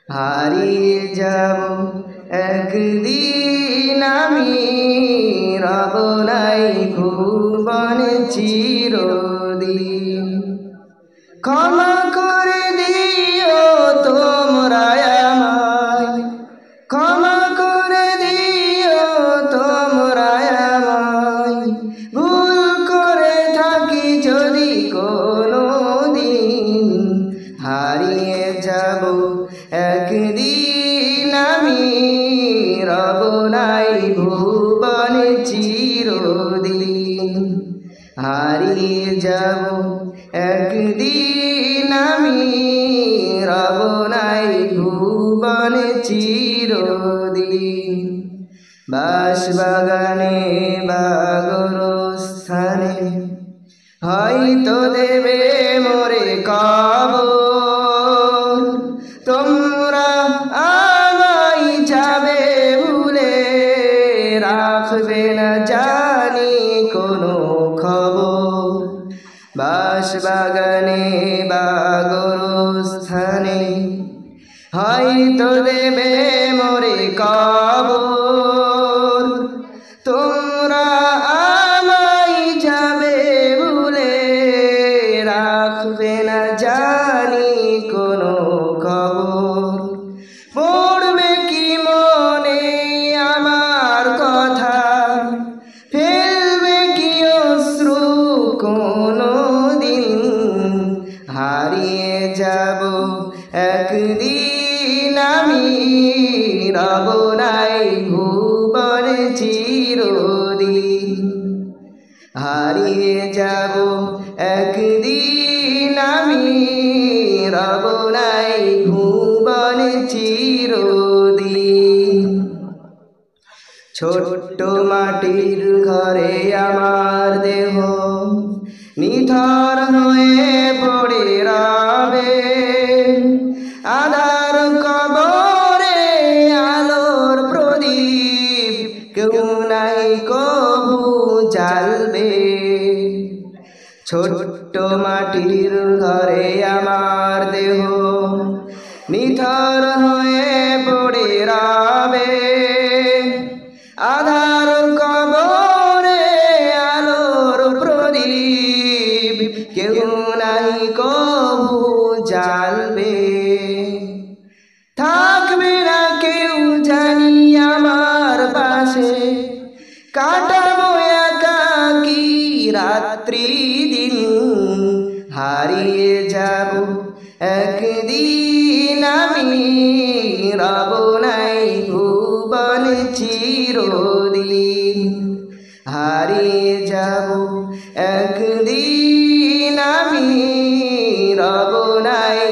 হারিয়ে যাব একদিন আমি, রব নাই ভুবনে চিরদিন। ক্ষমা করে দিও তোমরা আমায়, ক্ষমা করে দিও তোমরা আমায়, ভুল করে থাকি যদি কোনো দিন। হারিয়ে যাব একদিন আমি, রব নাই ভুবনে চিরদিন। হারিয়ে যাব একদিন আমি, রব নাই ভুবনে চিরদিন। বাঁশবাগানে বা গোরস্থানে হয়তো দেবে মোরে কবর, তোমরা আমায় যাবে ভুলে, রাখবে না জানি কোনো খবর। বাঁশবাগানে বা গোরস্থানে হয়তো দেবে মোরে কবর, তোমরা আমায় যাবে ভুলে, রাখবে না জানি কোনো খবর। পড়বে কি মনে আমার কথা, ফেলবে কি অশ্রু কোনো দিন। হারিয়ে যাব একদিন আমি, রব নাই ভুবনে চিরদিন। হারিয়ে যাব একদিন আমি, রব নাই ভুবনে চিরদিন। ছোট্ট মাটির ঘরে আমার দেহ নিথর হয়ে পড়ে রবে, আধার কবরে আলোর প্রদীপ কেউ নাই কবু জ্বালবে। ছোট্ট মাটির ঘরে আমার দেহ নিথর হয়ে পড়ে রবে, আধার কবরে আলোর প্রদীপ কেউ নাই কবু জ্বালবে। থাকবে না কেউ জানি আমার পাশে, কাটাবো একাকী রাত্রি দিন। হারিয়ে যাব একদিন আমি, রব নাই ভুবনে চিরদিন। হারিয়ে যাব একদিন আমি, রব নাই